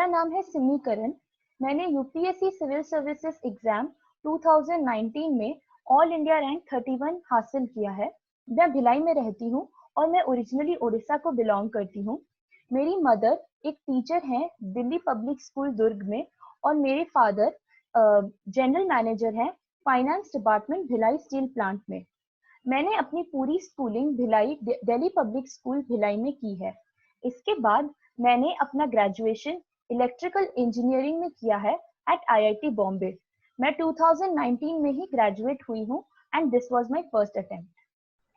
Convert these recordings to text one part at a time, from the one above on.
मेरा नाम है सिमी करण। मैंने यूपीएससी सिविल सर्विसेज एग्जाम 2019 में ऑल इंडिया रैंक 31 हासिल किया है। मैं भिलाई में रहती हूँ और मैं ओरिजिनली उड़ीसा को बिलोंग करती हूँ। मेरी मदर एक टीचर हैं दिल्ली पब्लिक स्कूल दुर्ग में और मेरे फादर जनरल मैनेजर हैं finance department Bhilai steel plant में। मैंने अपनी पूरी schooling Bhilai Delhi public school Bhilai में की है। इसके बाद मैंने अपना ग्रेजुएशन इलेक्ट्रिकल इंजीनियरिंग में किया है एट आईआईटी बॉम्बे। मैं 2019 में ही ग्रेजुएट हुई हूँ and this was my first attempt.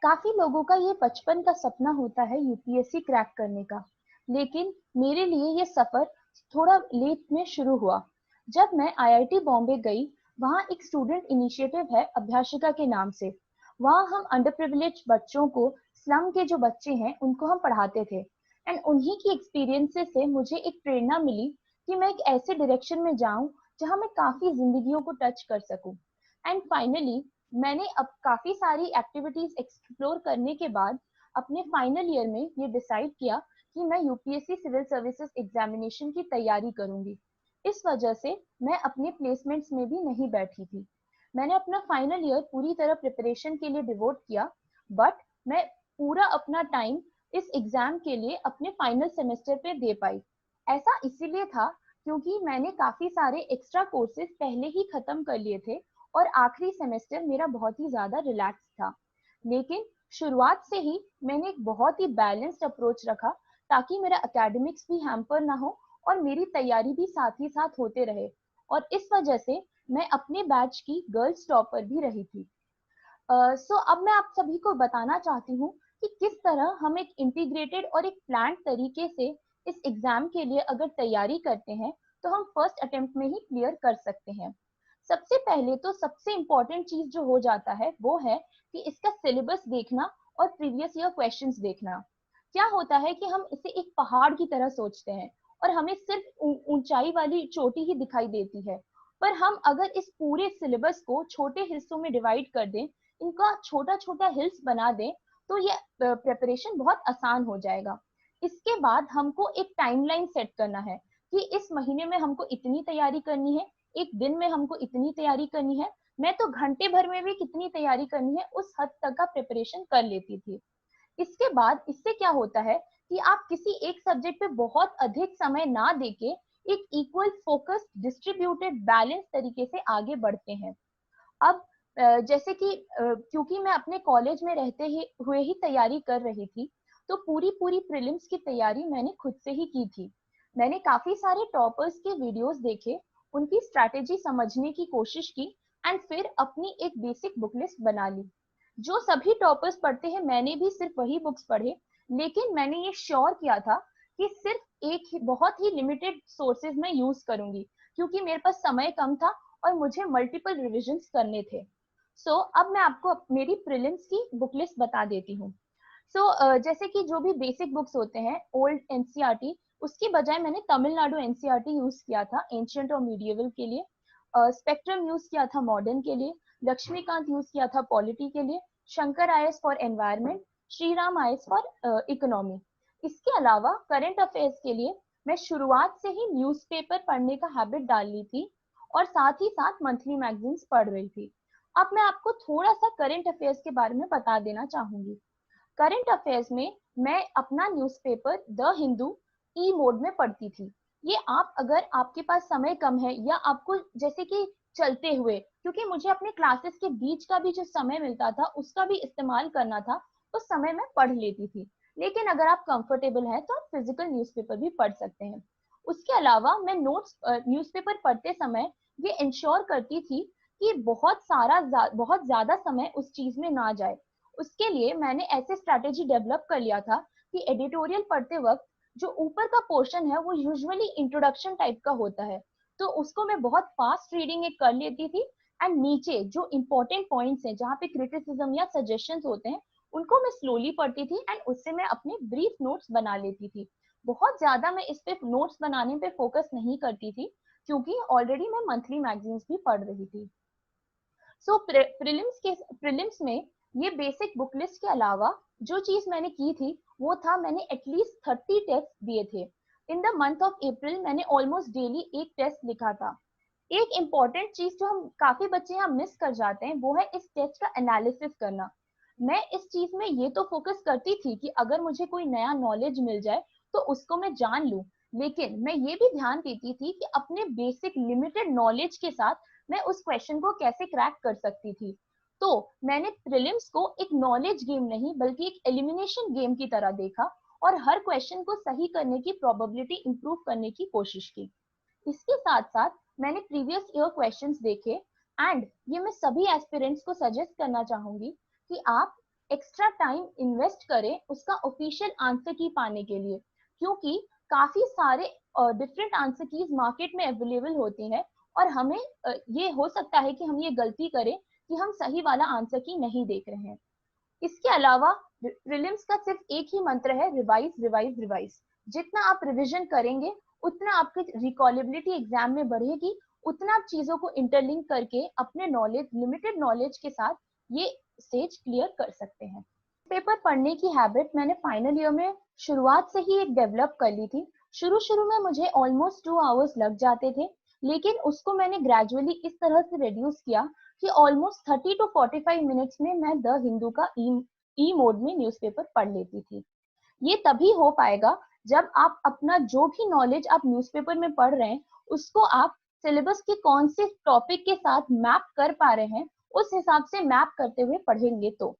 काफी लोगों का ये बचपन का सपना होता है यूपीएससी क्रैक करने का, लेकिन मेरे लिए ये सफर थोड़ा लेट में शुरू हुआ। जब मैं आईआईटी बॉम्बे गई, वहाँ एक स्टूडेंट इनिशिएटिव है अभ्यासिका के नाम से। वहाँ हम अंडर प्रिविलेज बच्चों को, स्लम के जो बच्चे हैं उनको हम पढ़ाते थे एंड उन्हीं की एक्सपीरियंसेस से मुझे एक प्रेरणा मिली कि मैं एक ऐसे डायरेक्शन में जाऊं जहां मैं काफी जिंदगियों को टच कर सकूं। एंड फाइनली मैंने अब काफी सारी एक्टिविटीज एक्सप्लोर करने के बाद अपने फाइनल ईयर में ये डिसाइड किया कि मैं यूपीएससी सिविल सर्विसेज एग्जामिनेशन की तैयारी करूंगी। इस वजह से मैं अपने प्लेसमेंट्स में भी नहीं बैठी थी। मैंने अपना फाइनल ईयर पूरी तरह प्रिपरेशन के लिए डिवोट किया, बट मैं पूरा अपना टाइम इस एग्जाम के लिए अपने फाइनल सेमेस्टर पे दे पाई। ऐसा इसीलिए था क्योंकि मैंने काफी सारे एक्स्ट्रा कोर्सेज पहले ही खत्म कर लिए थे और आखिरी सेमेस्टर मेरा बहुत ही ज्यादा रिलैक्स था। लेकिन शुरुआत से ही मैंने एक बहुत ही बैलेंस्ड अप्रोच रखा ताकि मेरा एकेडमिक्स भी हैम्पर ना हो और मेरी तैयारी भी साथ ही साथ होते रहे, और इस वजह से मैं अपने बैच की गर्ल्स टॉपर भी रही थी। सो अब मैं आप सभी को बताना चाहती हूँ कि किस तरह हम एक इंटीग्रेटेड और एक प्लान तरीके से इस एग्जाम के लिए अगर तैयारी करते हैं तो हम फर्स्ट अटेम्प्ट में ही क्लियर कर सकते हैं। सबसे पहले तो सबसे इम्पोर्टेंट चीज जो हो जाता है वो है कि इसका सिलेबस देखना और प्रीवियस ईयर क्वेश्चंस देखना। क्या होता है कि हम इसे एक पहाड़ की तरह सोचते हैं और हमें सिर्फ ऊंचाई वाली चोटी ही दिखाई देती है, पर हम अगर इस पूरे सिलेबस को छोटे हिस्सों में डिवाइड कर दें, इनका छोटा छोटा हिल्स बना दें, तो ये प्रिपरेशन बहुत आसान हो जाएगा। इसके बाद हमको एक टाइमलाइन सेट करना है कि इस महीने में हमको इतनी तैयारी करनी है, एक दिन में हमको इतनी तैयारी करनी है। मैं तो घंटे भर में भी कितनी तैयारी करनी है उस हद तक का प्रिपरेशन कर लेती थी। इसके बाद इससे क्या होता है कि आप किसी एक सब्जेक्ट पे बहुत अधिक समय ना देके एक इक्वल फोकस डिस्ट्रीब्यूटेड बैलेंस तरीके से आगे बढ़ते हैं। अब जैसे कि क्योंकि मैं अपने कॉलेज में रहते ही हुए ही तैयारी कर रही थी, तो पूरी पूरी प्रीलिम्स की तैयारी मैंने खुद से ही की थी। मैंने काफी सारे टॉपर्स के वीडियोस देखे, उनकी स्ट्रैटेजी समझने की कोशिश की एंड फिर अपनी एक बेसिक बुक लिस्ट बना ली। जो सभी टॉपर्स पढ़ते हैं मैंने भी सिर्फ वही बुक्स पढ़े, लेकिन मैंने ये श्योर किया था कि सिर्फ एक ही बहुत ही लिमिटेड सोर्सेज में यूज करूंगी क्योंकि मेरे पास समय कम था और मुझे मल्टीपल रिविजन्स करने थे। अब मैं आपको मेरी प्रीलिम्स की बुक लिस्ट बता देती हूँ। जैसे कि जो भी बेसिक बुक्स होते हैं ओल्ड एनसीईआरटी, उसकी बजाय मैंने तमिलनाडु एनसीईआरटी यूज किया था एंशिएंट और मीडिएवल के लिए। स्पेक्ट्रम यूज किया था मॉडर्न के लिए, लक्ष्मीकांत यूज किया था पॉलिटी के लिए, Shankar IAS for environment, Shriram IAS for economy. इसके अलावा करंट अफेयर्स के लिए मैं शुरुआत से ही न्यूज़पेपर पढ़ने का हैबिट डाल ली थी और साथ ही साथ मंथली मैगजीन्स पढ़ रही थी। अब मैं आपको थोड़ा सा करंट अफेयर्स के बारे में बता देना चाहूंगी। करंट अफेयर्स में मैं अपना newspaper the Hindu E mode में पढ़ती थी। ये आप अगर आपके पास समय कम है या आपको जैसे कि चलते हुए, क्योंकि मुझे अपने क्लासेस के बीच का भी जो समय मिलता था उसका भी इस्तेमाल करना था, उस समय मैं पढ़ लेती थी। लेकिन अगर आप कंफर्टेबल हैं तो आप फिजिकल न्यूज़पेपर भी पढ़ सकते हैं। उसके अलावा मैं नोट्स न्यूज़पेपर पढ़ते समय ये इंश्योर करती थी कि बहुत ज्यादा समय उस चीज में ना जाए। उसके लिए मैंने ऐसे स्ट्रैटेजी डेवलप कर लिया था कि एडिटोरियल पढ़ते वक्त जो ऊपर का पोर्शन है वो यूजुअली इंट्रोडक्शन टाइप का होता है, तो उसको मैं बहुत फास्ट रीडिंग एक कर लेती थी एंड नीचे जो इंपॉर्टेंट पॉइंट्स हैं जहाँ पे क्रिटिसिज्म या सजेशंस होते हैं उनको मैं स्लोली पढ़ती थी एंड उससे मैं अपने ब्रीफ नोट्स बना लेती थी। बहुत ज्यादा मैं इस पे नोट्स बनाने पे फोकस नहीं करती थी क्योंकि ऑलरेडी मैं मंथली मैगजीन्स भी पढ़ रही थी। प्रीलिम्स में ये बेसिक बुक लिस्ट के अलावा जो चीज मैंने की थी वो था मैंने एटलीस्ट 30 टेस्ट दिए थे। In the month of April मैंने ऑलमोस्ट डेली एक टेस्ट लिखा था। एक इम्पॉर्टेंट चीज जो हम काफी बच्चे यहाँ मिस कर जाते हैं वो है इस टेस्ट का एनालिसिस करना। मैं इस चीज में ये तो फोकस करती थी कि अगर मुझे कोई नया नॉलेज मिल जाए तो उसको मैं जान लूं, लेकिन मैं ये भी ध्यान देती थी कि अपने बेसिक लिमिटेड नॉलेज के साथ मैं उस क्वेश्चन को कैसे क्रैक कर सकती थी। तो मैंने प्रीलिम्स को एक नॉलेज गेम नहीं बल्कि एक एलिमिनेशन गेम की तरह देखा और हर क्वेश्चन को सही करने की प्रोबेबिलिटी इंप्रूव करने की कोशिश की। इसके साथ साथ मैंने प्रीवियस ईयर क्वेश्चंस देखे एंड ये मैं सभी एस्पिरेंट्स को सजेस्ट करना चाहूंगी कि आप एक्स्ट्रा टाइम इन्वेस्ट करें उसका ऑफिशियल आंसर की पाने के लिए, क्योंकि काफी सारे डिफरेंट आंसर कीज मार्केट में अवेलेबल होती हैं और हमें ये हो सकता है कि हम ये गलती करें कि हम सही वाला आंसर की नहीं देख रहे हैं। इसके अलावा प्रीलिम्स का सिर्फ एक ही मंत्र है, रिवाइज रिवाइज रिवाइज। जितना आप रिवीजन करेंगे उतना आपकी रिकॉलेबिलिटी एग्जाम में बढ़ेगी, उतना आप चीजों को इंटरलिंक करके अपने नॉलेज लिमिटेड नॉलेज के साथ ये स्टेज क्लियर कर सकते हैं। पेपर पढ़ने की हैबिट मैंने फाइनल ईयर में शुरुआत से ही एक डेवलप कर ली थी। शुरू शुरू में मुझे ऑलमोस्ट 2 आवर्स लग जाते थे, लेकिन उसको मैंने ग्रेजुअली इस तरह से रिड्यूस किया कि ऑलमोस्ट 30 to 45 मिनट्स में मैं द हिंदू का ई मोड में न्यूज़पेपर पढ़ लेती थी। ये तभी हो पाएगा जब आप अपना जो भी नॉलेज आप न्यूज़पेपर में पढ़ रहे हैं उसको आप सिलेबस के कौन से टॉपिक के साथ मैप कर पा रहे हैं, उस हिसाब से मैप करते हुए पढ़ेंगे। तो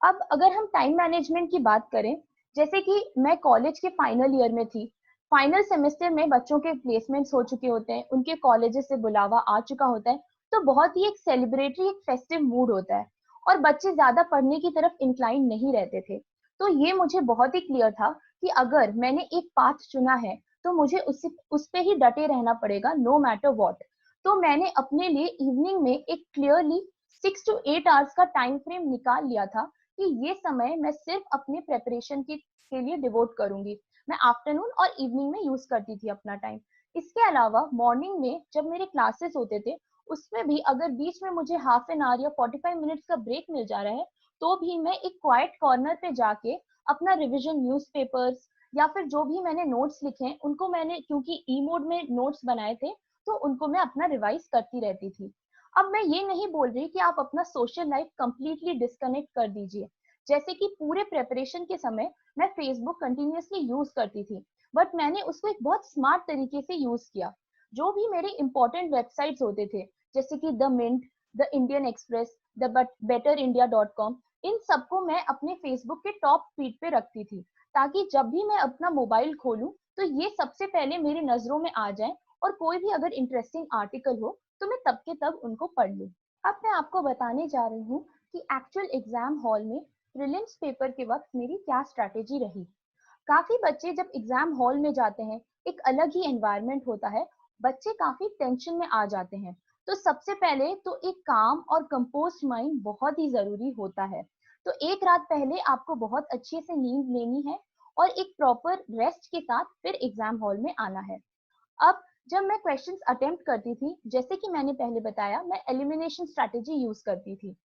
अब अगर हम टाइम मैनेजमेंट की बात करें, जैसे कि मैं कॉलेज के फाइनल ईयर में थी, फाइनल सेमेस्टर में बच्चों के प्लेसमेंट्स हो चुके होते हैं, उनके कॉलेजेस से बुलावा आ चुका होता है, तो बहुत ही एक सेलिब्रेटरी एक फेस्टिव मूड होता है और बच्चे ज्यादा पढ़ने की तरफ इंक्लाइन नहीं रहते थे। तो ये मुझे बहुत ही क्लियर था कि अगर मैंने एक पाथ चुना है तो मुझे उस पे ही डटे रहना पड़ेगा नो मैटर व्हाट। तो मैंने अपने लिए इवनिंग में एक क्लियरली 6 to 8 आवर्स का टाइम फ्रेम निकाल लिया था कि ये समय मैं सिर्फ अपने प्रेपरेशन के लिए डिवोट करूंगी। मैं आफ्टरनून और इवनिंग में यूज करती थी अपना टाइम। इसके अलावा मॉर्निंग में जब मेरे क्लासेस होते थे उसमें भी अगर बीच में मुझे हाफ एन आवर या 45 मिनट्स का ब्रेक मिल जा रहा है तो भी मैं एक क्वाइट कॉर्नर पे जाके अपना रिविजन न्यूज़पेपर्स या फिर जो भी मैंने नोट्स लिखे हैं उनको मैंने, क्योंकि ई मोड में नोट्स बनाए थे, तो उनको मैं अपना रिवाइज करती रहती थी। अब मैं ये नहीं बोल रही कि आप अपना सोशल लाइफ कंप्लीटली डिस्कनेक्ट कर दीजिए। जैसे कि पूरे प्रेपरेशन के समय मैं फेसबुक कंटिन्यूअसली यूज करती थी, बट मैंने उसको एक बहुत स्मार्ट तरीके से यूज किया। जो भी मेरे इंपॉर्टेंट वेबसाइट्स होते थे जैसे कि the Mint, the Indian Express, the betterindia.com, इन सबको मैं अपने फेसबुक के टॉप फीड पे रखती थी ताकि जब भी मैं अपना मोबाइल खोलूं तो ये सबसे पहले मेरी नजरों में आ जाए और कोई भी अगर इंटरेस्टिंग आर्टिकल हो तो मैं तब के तब उनको पढ़ लूं। अब मैं आपको बताने जा रही हूँ कि एक्चुअल एग्जाम हॉल में प्रीलिम्स पेपर के वक्त मेरी क्या स्ट्रैटेजी रही। काफी बच्चे जब एग्जाम हॉल में जाते हैं एक अलग ही एनवायरनमेंट होता है, बच्चे काफी टेंशन में आ जाते हैं। तो सबसे पहले तो एक काम और कंपोज्ड माइंड बहुत ही जरूरी होता है। तो एक रात पहले आपको बहुत अच्छे से नींद लेनी है और एक प्रॉपर रेस्ट के साथ फिर एग्जाम हॉल में आना है। अब जब मैं क्वेश्चंस अटेम्प्ट करती थी, जैसे कि मैंने पहले बताया, मैं एलिमिनेशन स्ट्रैटेजी यूज करती थी।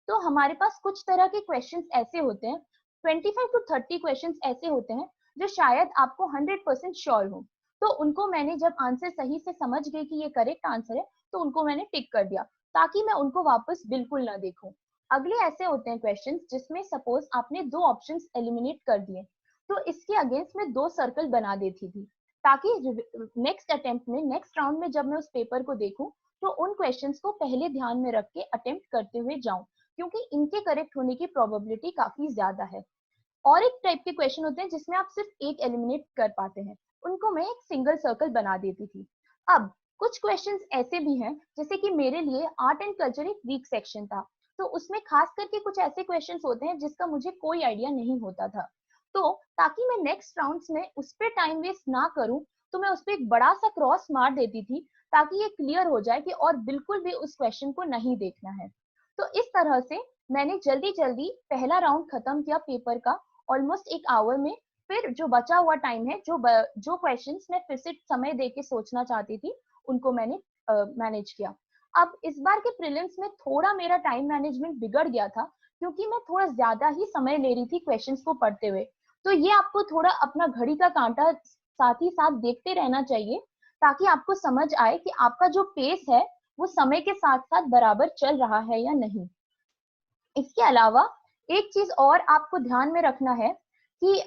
तो हमारे पास कुछ तरह के क्वेश्चंस ऐसे होते हैं, 25 to 30 क्वेश्चंस ऐसे होते हैं जो शायद आपको 100% श्योर हो। तो उनको मैंने जब आंसर सही से समझ गई कि ये करेक्ट आंसर है तो उनको मैंने टिक कर दिया ताकि मैं उनको वापस बिल्कुल ना देखूं। अगले ऐसे होते हैं क्वेश्चंस जिसमें सपोज आपने 2 ऑप्शंस एलिमिनेट कर दिए, तो इसके अगेंस्ट में 2 सर्कल बना देती थी ताकि नेक्स्ट अटेम्प्ट में, नेक्स्ट राउंड में जब मैं उस पेपर को देखूं तो उन क्वेश्चंस को पहले ध्यान में रख के अटेम्प्ट करते हुए जाऊं, क्योंकि इनके करेक्ट होने की प्रोबेबिलिटी काफी ज्यादा है। और एक टाइप के क्वेश्चन होते हैं जिसमें आप सिर्फ एक एलिमिनेट कर पाते हैं, उनको मैं एक सिंगल सर्कल बना देती थी। अब कुछ क्वेश्चंस ऐसे भी हैं, जैसे कि मेरे लिए आर्ट एंड कल्चर एक वीक सेक्शन था, तो उसमें खास करके कुछ ऐसे क्वेश्चंस होते हैं जिसका मुझे कोई आइडिया नहीं होता था। तो ताकि मैं नेक्स्ट राउंड्स में उस पर टाइम वेस्ट ना करूं तो मैं उस पर एक बड़ा सा क्रॉस मार देती थी ताकि ये क्लियर हो जाए कि और बिल्कुल भी उस क्वेश्चन को नहीं देखना है। तो इस तरह से मैंने जल्दी जल्दी पहला राउंड खत्म किया पेपर का ऑलमोस्ट 1 आवर में। फिर जो बचा हुआ टाइम है, जो क्वेश्चंस मैं फिर से समय दे के सोचना चाहती थी उनको मैंने मैनेज किया। अब इस बार के प्रीलिम्स में थोड़ा मेरा टाइम मैनेजमेंट बिगड़ गया था क्योंकि मैं थोड़ा ज्यादा ही समय ले रही थी क्वेश्चंस को पढ़ते हुए। तो ये आपको थोड़ा अपना घड़ी का कांटा साथ ही साथ देखते रहना चाहिए ताकि आपको समझ आए कि आपका जो पेस है वो समय के साथ साथ बराबर चल रहा है या नहीं। इसके अलावा एक चीज और आपको ध्यान में रखना है कि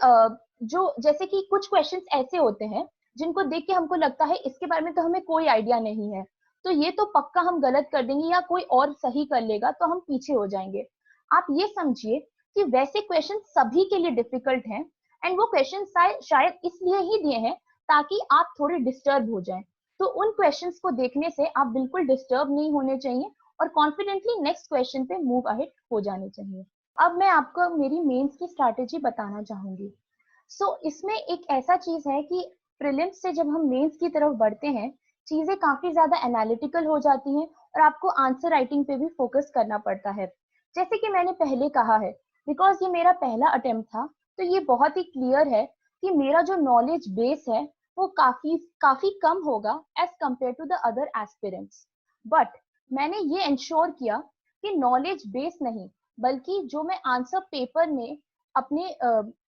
जो जैसे कि कुछ क्वेश्चंस ऐसे होते हैं जिनको देख के हमको लगता है इसके बारे में तो हमें कोई आइडिया नहीं है, तो ये तो पक्का हम गलत कर देंगे या कोई और सही कर लेगा तो हम पीछे हो जाएंगे। आप ये समझिए कि वैसे क्वेश्चन सभी के लिए डिफिकल्ट हैं एंड वो क्वेश्चन शायद इसलिए ही दिए हैं ताकि आप थोड़े डिस्टर्ब हो जाएं। तो उन क्वेश्चंस को देखने से आप बिल्कुल डिस्टर्ब नहीं होने चाहिए और कॉन्फिडेंटली नेक्स्ट क्वेश्चन पे मूव अहेड हो जाने चाहिए। अब मैं आपको मेरी मेंस की स्ट्रैटेजी बताना चाहूंगी। इसमें एक ऐसा चीज है कि प्रीलिम्स से जब हम मेंस की तरफ बढ़ते हैं, चीजें काफी ज्यादा एनालिटिकल हो जाती हैं और आपको आंसर राइटिंग पे भी फोकस करना पड़ता है। जैसे कि मैंने पहले कहा है, बिकॉज ये मेरा पहला अटेम्प्ट था, तो ये बहुत ही क्लियर है कि मेरा जो नॉलेज बेस है वो काफी काफी कम होगा as compare to the other aspirants. But मैंने ये इंश्योर किया कि नॉलेज बेस नहीं, बल्कि जो मैं आंसर पेपर में अपने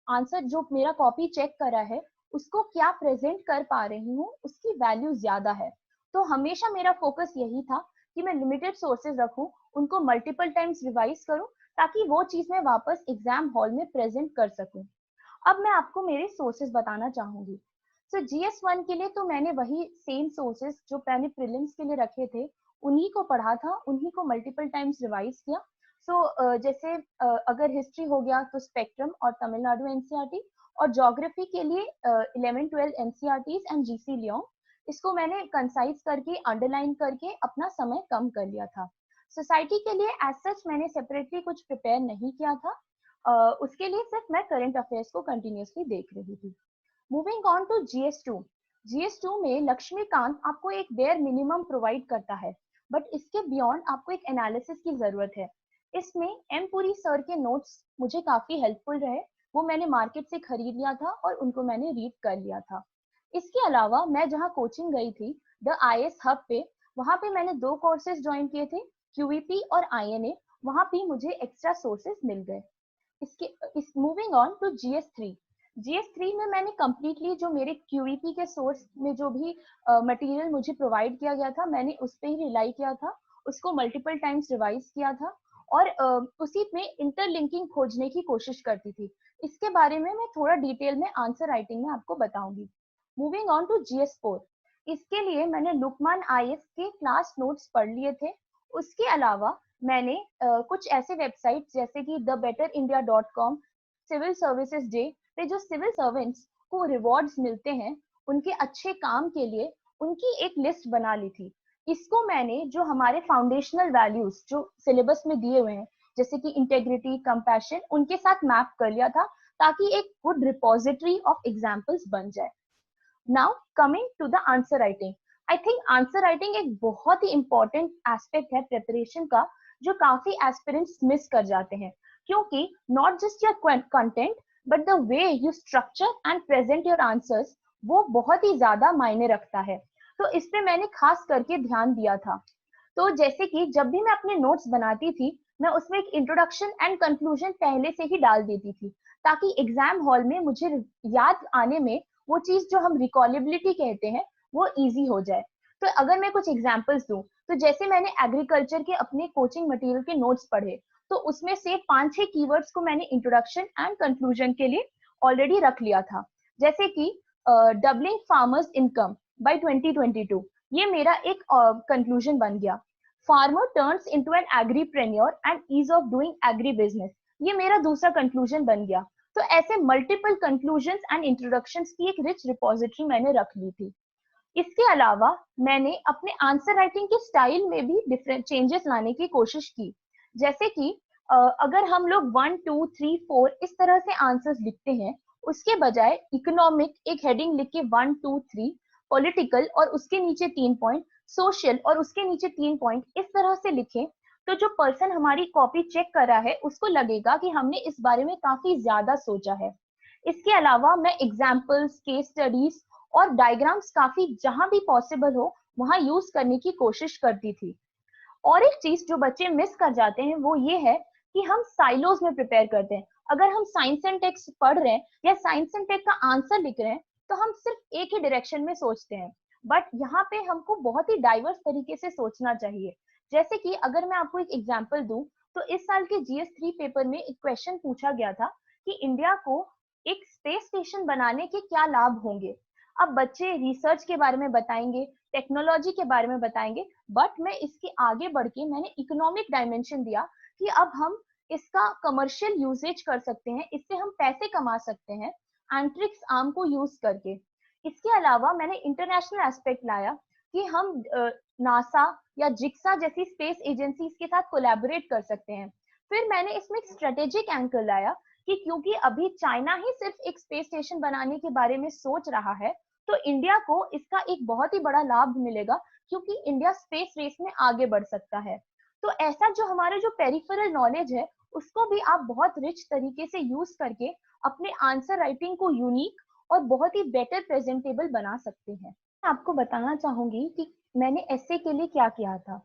आंसर जो मेरा कॉपी चेक करा है उसको क्या प्रेजेंट कर पा रही हूँ उसकी वैल्यू ज्यादा है। तो हमेशा मेरा फोकस यही था कि मैं लिमिटेड सोर्सेज रखूं, उनको मल्टीपल टाइम्स रिवाइज करूं ताकि वो चीज मैं वापस एग्जाम हॉल में प्रेजेंट कर सकूं। अब मैं आपको मेरे सोर्सेज बताना चाहूंगी। GS1 के लिए तो मैंने वही सेम सोर्सेज जो मैंने प्रीलिम्स के लिए रखे थे उन्हीं को पढ़ा था, उन्हीं को मल्टीपल टाइम्स रिवाइज किया। जैसे अगर हिस्ट्री हो गया तो स्पेक्ट्रम और तमिलनाडु एनसीईआरटी, और ज्योग्राफी के लिए 11-12 एनसीईआरटीज एंड जीसी लियोन, इसको मैंने कंसाइज करके अंडरलाइन करके अपना समय कम कर लिया था। सोसाइटी के लिए एज सच मैंने सेपरेटली कुछ प्रिपेयर नहीं किया था, उसके लिए सिर्फ मैं करंट अफेयर्स को कंटिन्यूसली देख रही थी। Moving on to GS2। GS2 में लक्ष्मीकांत आपको एक बेयर मिनिमम प्रोवाइड करता है, बट इसके बियॉन्ड आपको एक एनालिसिस की जरूरत है। इसमें एम पुरी सर के नोट्स मुझे काफी हेल्पफुल रहे, वो मैंने मार्केट से खरीद लिया था और उनको मैंने रीड कर लिया था। इसके अलावा मैं जहाँ कोचिंग गई थी द IAS हब पे, वहाँ पे मैंने 2 कोर्सेज ज्वाइन किए थे, QVP और INA। वहाँ पे मुझे एक्स्ट्रा सोर्सेज मिल गए। इस मूविंग ऑन टू GS3 में मैंने कम्प्लीटली जो मेरे QVP के सोर्स में जो भी मटेरियल मुझे प्रोवाइड किया गया था मैंने उस पर ही रिलाई किया था, उसको मल्टीपल टाइम्स रिवाइज किया था और उसी में इंटरलिंकिंग खोजने की कोशिश करती थी। इसके बारे में मैं थोड़ा डिटेल में आंसर राइटिंग में आपको बताऊंगी। मूविंग ऑन टू GS4, इसके लिए मैंने लुकमान IS के क्लास नोट्स पढ़ लिए थे। उसके अलावा मैंने कुछ ऐसे वेबसाइट जैसे कि thebetterindia.com, सिविल सर्विसेज डे पे जो सिविल सर्वेंट्स को रिवॉर्ड्स मिलते हैं उनके अच्छे काम के लिए, उनकी एक लिस्ट बना ली थी। इसको मैंने जो हमारे फाउंडेशनल वैल्यूज जो सिलेबस में दिए हुए हैं जैसे कि इंटेग्रिटी, कंपैशन, उनके साथ मैप कर लिया था ताकि एक गुड रिपोजिटरी ऑफ एग्जाम्पल्स बन जाए। Now coming to the answer writing, I think answer writing एक बहुत ही इंपॉर्टेंट एस्पेक्ट है प्रिपरेशन का, जो काफी एस्पिरेंट्स मिस कर जाते हैं, क्योंकि not just your content but the way you structure and present your answers, वो बहुत ही ज्यादा मायने रखता है। तो इस पे मैंने खास करके ध्यान दिया था। तो जैसे कि जब भी मैं अपने नोट्स बनाती थी मैं उसमें एक इंट्रोडक्शन एंड कंक्लूजन पहले से ही डाल देती थी ताकि एग्जाम हॉल में मुझे याद आने में वो चीज जो हम रिकॉलेबिलिटी कहते हैं वो इजी हो जाए। तो अगर मैं कुछ एग्जांपल्स दूं, तो जैसे मैंने एग्रीकल्चर के अपने कोचिंग मटेरियल के नोट्स पढ़े, तो उसमें से 5-6 कीवर्ड्स को मैंने इंट्रोडक्शन एंड कंक्लूजन के लिए ऑलरेडी रख लिया था। जैसे कि डबलिंग फार्मर्स इनकम बाय 2022, ये मेरा एक कंक्लूजन बन गया। Farmer turns into an agripreneur and ease of doing agri business, ये मेरा दूसरा कंक्लूजन बन गया। तो ऐसे मल्टीपल कंक्लूजन्स एंड इंट्रोडक्शंस की एक रिच रिपोजिटरी मैंने रख ली थी। इसके अलावा मैंने अपने आंसर राइटिंग के स्टाइल में भी डिफरेंट चेंजेस लाने की कोशिश की। जैसे कि अगर हम लोग 1, 2, 3, 4 इस तरह से आंसर्स लिखते हैं, उसके बजाय इकोनॉमिक एक हेडिंग लिख के 1, 2, 3, पॉलिटिकल और उसके नीचे 3 पॉइंट, सोशल और उसके नीचे 3 पॉइंट, इस तरह से लिखें, तो जो पर्सन हमारी कॉपी चेक कर रहा है उसको लगेगा कि हमने इस बारे में काफी ज्यादा सोचा है। इसके अलावा मैं एग्जाम्पल्स, केस स्टडीज और डायग्राम्स काफी जहां भी पॉसिबल हो वहां यूज करने की कोशिश करती थी। और एक चीज जो बच्चे मिस कर जाते हैं वो ये है कि हम साइलोज में प्रिपेयर करते हैं। अगर हम साइंस एंड टेक्स्ट पढ़ रहे हैं या साइंस एंड टेक का आंसर लिख रहे हैं तो हम सिर्फ एक ही डायरेक्शन में सोचते हैं। बट यहाँ पे हमको बहुत ही डाइवर्स तरीके से सोचना चाहिए। जैसे कि अगर मैं आपको एक एग्जांपल दूं, तो इस साल के GS3 पेपर में एक क्वेश्चन पूछा गया था कि इंडिया को एक स्पेस स्टेशन बनाने के क्या लाभ होंगे। अब बच्चे रिसर्च के बारे में बताएंगे, टेक्नोलॉजी के बारे में बताएंगे, बट मैं इसके आगे बढ़ के मैंने इकोनॉमिक डायमेंशन दिया कि अब हम इसका कमर्शियल यूसेज कर सकते हैं, इससे हम पैसे कमा सकते हैं एंट्रिक्स आर्म को यूज करके। इसके अलावा मैंने इंटरनेशनल एस्पेक्ट लाया कि हम नासा या जिक्सा जैसी स्पेस एजेंसीज के साथ कोलैबोरेट कर सकते हैं। फिर मैंने इसमें एक स्ट्रेटेजिक एंकर लाया कि क्योंकि अभी चाइना ही सिर्फ एक स्पेस स्टेशन बनाने के बारे में सोच रहा है, तो इंडिया को इसका एक बहुत ही बड़ा लाभ मिलेगा, क्योंकि इंडिया स्पेस रेस में आगे बढ़ सकता है। तो ऐसा जो हमारे जो पेरिफेरल नॉलेज है, उसको भी आप बहुत रिच तरीके से यूज करके अपने आंसर राइटिंग को यूनिक और बहुत ही बेटर प्रेजेंटेबल बना सकते हैं। मैं आपको बताना चाहूंगी कि मैंने एसए के लिए क्या किया था।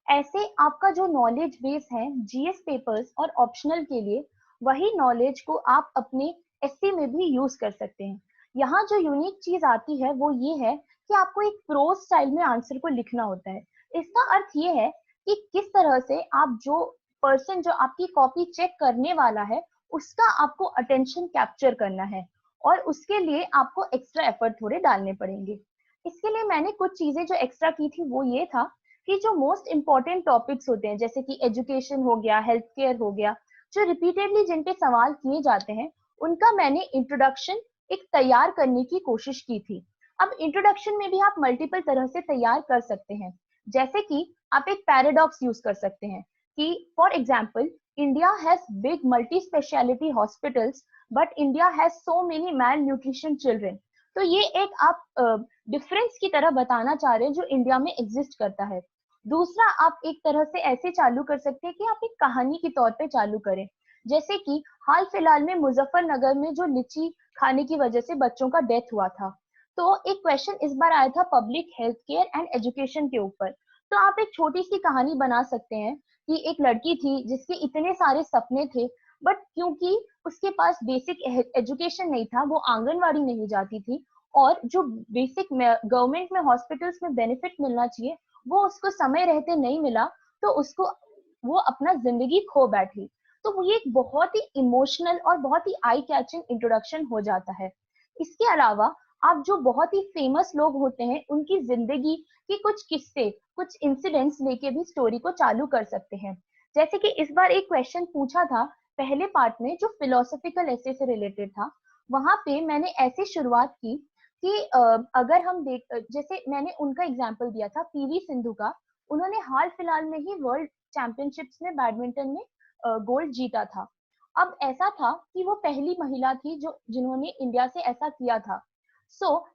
ऐसे आपका जो नॉलेज बेस है जीएस पेपर्स और ऑप्शनल के लिए, वही नॉलेज को आप अपने एसए में भी यूज कर सकते हैं। यहाँ जो यूनिक चीज आती है वो ये है कि आपको एक प्रोज स्टाइल में आंसर को लिखना होता है। इसका अर्थ ये है कि किस तरह से आप जो पर्सन जो आपकी कॉपी चेक करने वाला है, उसका आपको अटेंशन कैप्चर करना है, और उसके लिए आपको एक्स्ट्रा एफर्ट थोड़े डालने पड़ेंगे। इसके लिए मैंने कुछ चीजें जो एक्स्ट्रा की थी वो ये था कि जो मोस्ट इंपॉर्टेंट टॉपिक्स होते हैं, जैसे कि एजुकेशन हो गया, हेल्थ केयर हो गया, जो रिपीटेडली जिन पे सवाल किए जाते हैं, उनका मैंने इंट्रोडक्शन एक तैयार करने की कोशिश की थी। अब इंट्रोडक्शन में भी आप मल्टीपल तरह से तैयार कर सकते हैं। जैसे कि आप एक पैराडॉक्स यूज कर सकते हैं कि for example, India has big multi speciality hospitals but India has so many malnutrition children. तो ये एक आप डिफरेंस की तरह बताना चाह रहे हैं जो इंडिया में एग्जिस्ट करता है। दूसरा, आप एक तरह से ऐसे चालू कर सकते हैं कि आप एक कहानी के तौर पे चालू करें। जैसे कि हाल फिलहाल में मुजफ्फरनगर में जो लीची खाने की वजह से बच्चों का डेथ हुआ था, तो एक क्वेश्चन इस बार आया था public health care and education के ऊपर। तो आप एक छोटी सी कहानी बना सकते हैं कि एक लड़की थी जिसके इतने सारे सपने थे, बट क्योंकि उसके पास बेसिक एजुकेशन नहीं था, वो आंगनवाड़ी नहीं जाती थी, और जो बेसिक गवर्नमेंट में हॉस्पिटल्स में बेनिफिट मिलना चाहिए वो उसको समय रहते नहीं मिला, तो उसको वो अपना जिंदगी खो बैठी। तो वो ये एक बहुत ही इमोशनल और बहुत ही आई कैचिंग इंट्रोडक्शन हो जाता है। इसके अलावा आप जो बहुत ही फेमस लोग होते हैं उनकी जिंदगी के कुछ किस्से, कुछ इंसिडेंट्स लेके भी स्टोरी को चालू कर सकते हैं। जैसे कि इस बार एक क्वेश्चन पूछा था पहले पार्ट में जो फिलोसॉफिकल एसे से रिलेटेड था, वहां पे मैंने ऐसी शुरुआत की कि अगर हम देख, जैसे मैंने उनका एग्जाम्पल दिया था पीवी सिंधु का। उन्होंने हाल फिलहाल में ही वर्ल्ड चैंपियनशिप्स में बैडमिंटन में गोल्ड जीता था। अब ऐसा था कि वो पहली महिला थी जो जिन्होंने इंडिया से ऐसा किया था।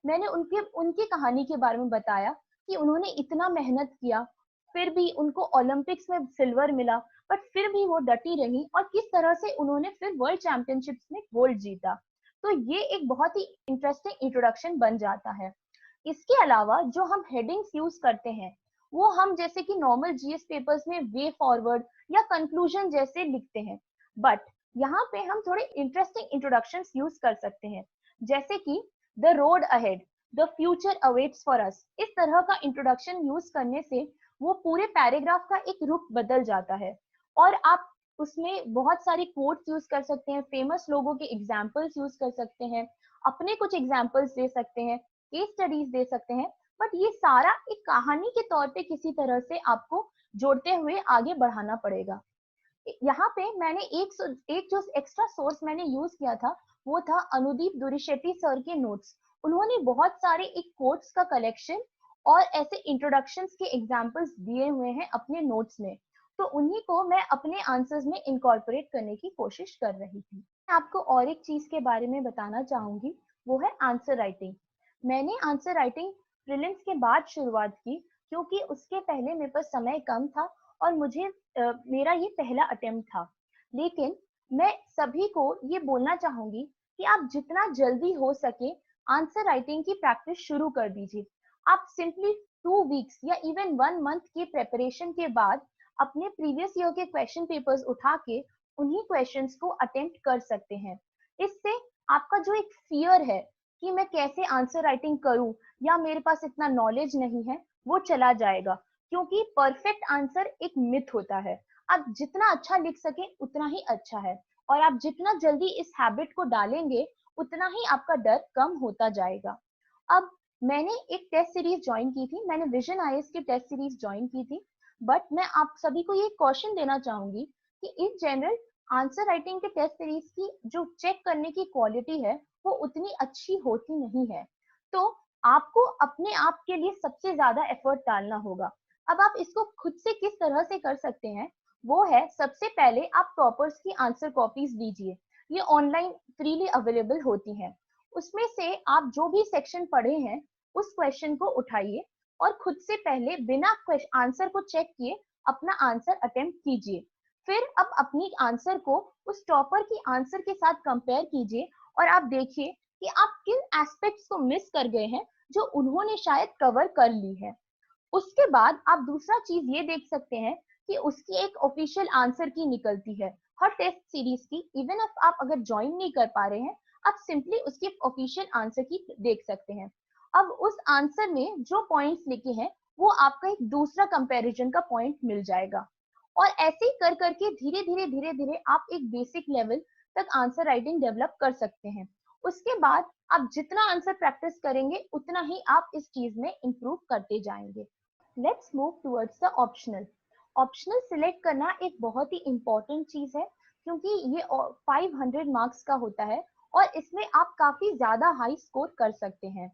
मैंने उनके उनकी कहानी के बारे में बताया कि उन्होंने इतना मेहनत किया, फिर भी उनको ओलंपिक्स में सिल्वर मिला, बट फिर भी वो डटी रही, और किस तरह से उन्होंने फिर वर्ल्ड चैंपियनशिप्स में गोल्ड जीता। तो ये एक बहुत ही इंटरेस्टिंग इंट्रोडक्शन बन जाता है। इसके अलावा जो हम हेडिंग्स यूज करते हैं, वो हम जैसे कि नॉर्मल जीएस पेपर्स में वे फॉरवर्ड या कंक्लूजन जैसे लिखते हैं, बट यहाँ पे हम थोड़े इंटरेस्टिंग इंट्रोडक्शन यूज कर सकते हैं। जैसे कि the road ahead, the future awaits for us, इस तरह का इंट्रोडक्शन यूज करने से वो पूरे पैराग्राफ का एक रुख बदल जाता है, और आप उसमें बहुत सारी कोट्स यूज कर सकते हैं, फेमस लोगों के एग्जाम्पल्स यूज कर सकते हैं, अपने कुछ एग्जाम्पल्स दे सकते हैं, केस स्टडीज दे सकते हैं, बट ये सारा एक कहानी के तौर पे किसी तरह से आपको जोड़ते हुए आगे बढ़ाना पड़ेगा। यहाँ पे मैंने एक जो एक्स्ट्रा सोर्स मैंने यूज किया था वो था अनुदीप दुरिशेट्टी सर के नोट्स। उन्होंने बहुत सारे एक कोट्स का कलेक्शन और ऐसे इंट्रोडक्शंस के एग्जांपल्स दिए हुए हैं अपने नोट्स में, तो उन्हीं को मैं अपने आंसर्स में इनकॉर्पोरेट करने की कोशिश कर रही थी। मैं आपको और एक चीज के बारे में बताना चाहूंगी, वो है आंसर राइटिंग। मैंने आंसर राइटिंग प्रीलिम्स के बाद शुरुआत की, क्योंकि उसके पहले मेरे पास समय कम था और मेरा ये पहला अटेम्प्ट था। लेकिन मैं सभी को ये बोलना चाहूंगी कि आप जितना जल्दी हो सके आंसर राइटिंग की प्रैक्टिस शुरू कर दीजिए। आप सिंपली 2 वीक्स या इवन 1 मंथ की प्रेपरेशन के बाद अपने प्रीवियस ईयर के क्वेश्चन पेपर्स उठा के उन्हीं क्वेश्चंस को अटेम्प्ट कर सकते हैं। इससे आपका जो एक फियर है कि मैं कैसे आंसर राइटिंग करूं या मेरे पास इतना नॉलेज नहीं है, वो चला जाएगा, क्योंकि परफेक्ट आंसर एक मिथ होता है। आप जितना अच्छा लिख सके उतना ही अच्छा है, और आप जितना जल्दी इस हैबिट को डालेंगे उतना ही आपका डर कम होता जाएगा। अब मैंने एक टेस्ट सीरीज ज्वाइन की थी, मैंने विजन आईएएस की टेस्ट सीरीज ज्वाइन की थी, बट मैं आप सभी को ये क्वेश्चन देना चाहूंगी कि इन जनरल आंसर राइटिंग के टेस्ट सीरीज की जो चेक करने की क्वालिटी है वो उतनी अच्छी होती नहीं है। तो आपको अपने आप के लिए सबसे ज्यादा एफर्ट डालना होगा। अब आप इसको खुद से किस तरह से कर सकते हैं, वो है सबसे पहले आप टॉपर्स की आंसर कॉपीज लीजिए। ये ऑनलाइन फ्रीली अवेलेबल होती हैं। उसमें से आप जो भी सेक्शन पढ़े हैं उस क्वेश्चन को उठाइए और खुद से पहले बिना आंसर को चेक किए अपना आंसर अटेम्प्ट कीजिए। फिर अब अपनी आंसर को उस टॉपर की आंसर के साथ कंपेयर कीजिए और आप देखिए कि आप किन एस्पेक्ट्स को मिस कर गए हैं जो उन्होंने शायद कवर कर ली है। उसके बाद आप दूसरा चीज ये देख सकते हैं कि उसकी एक ऑफिशियल आंसर की निकलती है हर टेस्ट सीरीज की। इवन if आप अगर ज्वाइन नहीं कर पा रहे हैं, आप सिंपली उसकी ऑफिशियल आंसर की देख सकते हैं। अब उस आंसर में जो पॉइंट्स लिखे हैं वो आपका एक दूसरा कंपैरिजन का पॉइंट मिल जाएगा। और ऐसे ही कर करके धीरे धीरे आप एक बेसिक लेवल तक आंसर राइटिंग डेवलप कर सकते हैं। उसके बाद आप जितना आंसर प्रैक्टिस करेंगे उतना ही आप इस चीज में इंप्रूव करते जाएंगे। Let's move towards the optional. Optional select करना एक बहुत ही इंपॉर्टेंट चीज है, क्योंकि ये 500 मार्क्स का होता है और इसमें आप काफी ज्यादा हाई स्कोर कर सकते हैं।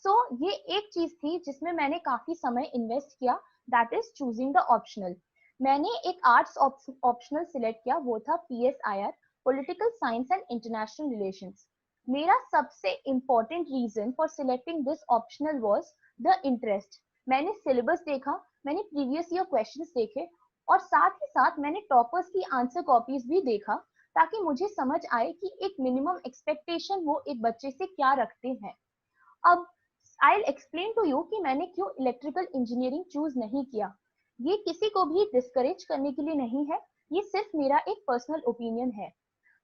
सो ये एक चीज थी जिसमें मैंने काफी समय इन्वेस्ट किया, that is choosing the optional. मैंने एक आर्ट्स ऑप्शनल सिलेक्ट किया, वो था PSIR, political science and international relations. मेरा सबसे important reason for selecting this optional was the interest. मैंने सिलेबस देखा, मैंने प्रीवियस ईयर क्वेश्चंस देखे और साथ ही साथ मैंने टॉपर्स की आंसर कॉपीज भी देखा, ताकि मुझे समझ आए कि एक मिनिमम एक्सपेक्टेशन वो एक बच्चे से क्या रखते हैं। अब आई एक्सप्लेन टू यू कि मैंने क्यों इलेक्ट्रिकल इंजीनियरिंग चूज नहीं किया। ये किसी को भी डिस्करेज करने के लिए नहीं है, ये सिर्फ मेरा एक पर्सनल ओपिनियन है।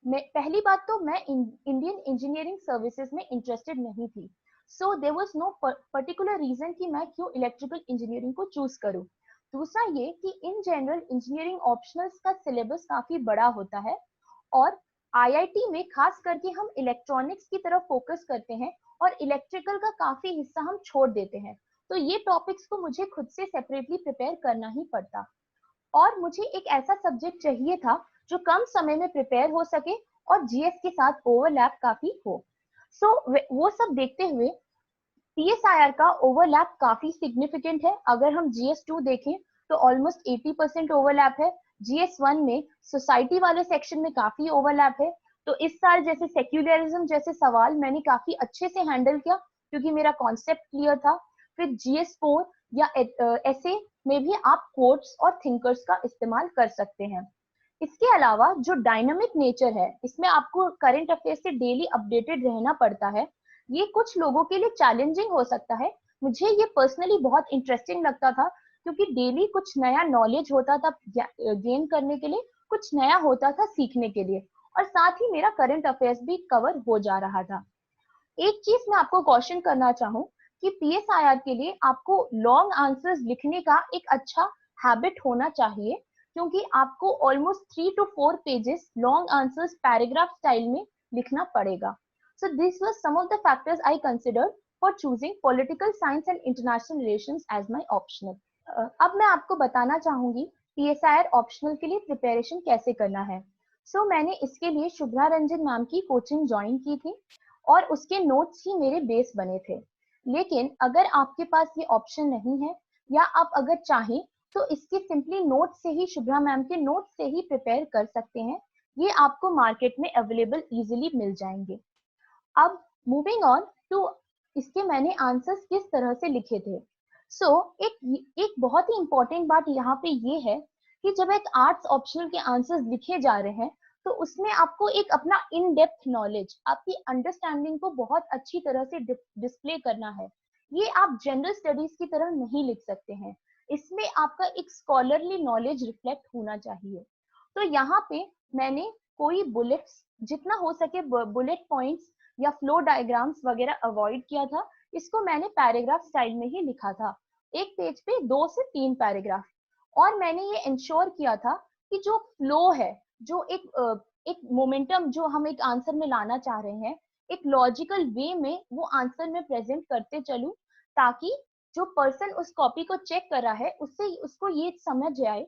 पहली बात तो मैं इंडियन इंजीनियरिंग सर्विसेज में इंटरेस्टेड नहीं थी, so there was no particular reason कि मैं क्यों इलेक्ट्रिकल इंजीनियरिंग को चूज करूं। दूसरा ये कि इन जनरल इंजीनियरिंग ऑप्शनल्स का सिलेबस काफी बड़ा होता है और आईआईटी में खास करके हम इलेक्ट्रॉनिक्स की तरफ फोकस करते हैं और इलेक्ट्रिकल का काफी हिस्सा हम छोड़ देते हैं। तो ये टॉपिक्स को मुझे खुद से सेपरेटली प्रिपेयर करना ही पड़ता और मुझे एक ऐसा सब्जेक्ट चाहिए था जो कम समय में प्रिपेयर हो सके और जीएस के साथ ओवरलैप काफी हो। सो वो सब देखते हुए पीएसआईआर का ओवरलैप काफी सिग्निफिकेंट है। अगर हम जीएस 2 देखें तो ऑलमोस्ट 80% ओवरलैप है। जीएस 1 में सोसाइटी वाले सेक्शन में काफी ओवरलैप है। तो इस साल जैसे सेक्युलरिज्म जैसे सवाल मैंने काफी अच्छे से हैंडल किया, क्योंकि मेरा कॉन्सेप्ट क्लियर था। फिर जीएस 4 या ऐसे में भी आप कोट्स और थिंकर्स का इस्तेमाल कर सकते हैं। इसके अलावा जो डायनामिक नेचर है, इसमें आपको करंट अफेयर से डेली अपडेटेड रहना पड़ता है। ये कुछ लोगों के लिए चैलेंजिंग हो सकता है, मुझे ये पर्सनली बहुत इंटरेस्टिंग लगता था, क्योंकि डेली कुछ नया नॉलेज होता था गेन करने के लिए, कुछ नया होता था सीखने के लिए, और साथ ही मेरा करंट अफेयर्स भी कवर हो जा रहा था। एक चीज मैं आपको क्वेश्चन करना चाहूँ कि पीएसआईआर के लिए आपको लॉन्ग आंसर्स लिखने का एक अच्छा हैबिट होना चाहिए, क्योंकि आपको almost 3 to 4 pages long answers paragraph style में लिखना पड़ेगा। So this was some of the factors I considered for choosing political science and international relations as my optional. अब मैं आपको बताना चाहूंगी पीएसआईआर ऑप्शनल के लिए प्रिपरेशन कैसे करना है। मैंने इसके लिए शुभ्रा रंजन मैम की कोचिंग ज्वाइन की थी और उसके नोट्स ही मेरे बेस बने थे। लेकिन अगर आपके पास ये ऑप्शन नहीं है या आप अगर चाहें तो इसके सिंपली नोट से ही, शुभ्रा मैम के नोट से ही प्रिपेयर कर सकते हैं। ये आपको मार्केट में अवेलेबल इजीली मिल जाएंगे। अब मूविंग ऑन टू इसके मैंने आंसर्स किस तरह से लिखे थे। एक बहुत ही इंपॉर्टेंट बात यहाँ पे ये है कि जब एक आर्ट्स ऑप्शनल के आंसर्स लिखे जा रहे हैं तो उसमें आपको एक अपना इन डेप्थ नॉलेज, आपकी अंडरस्टैंडिंग को बहुत अच्छी तरह से डिस्प्ले करना है। ये आप जनरल स्टडीज की तरह नहीं लिख सकते हैं, इसमें आपका एक स्कॉलरली नॉलेज रिफ्लेक्ट होना चाहिए। तो यहाँ पे मैंने कोई बुलेट्स, जितना हो सके बुलेट पॉइंट्स या फ्लो डायग्राम्स वगैरह अवॉइड किया था। इसको मैंने पैराग्राफ स्टाइल में ही लिखा था, एक पेज पे 2 से 3 पैराग्राफ। और मैंने ये इंश्योर किया था कि जो फ्लो है, जो एक मोमेंटम जो हम एक आंसर में लाना चाह रहे हैं, एक लॉजिकल वे में वो आंसर में प्रेजेंट करते चलूं, ताकि जो पर्सन उस कॉपी को चेक कर रहा है उससे उसको ये समझ आए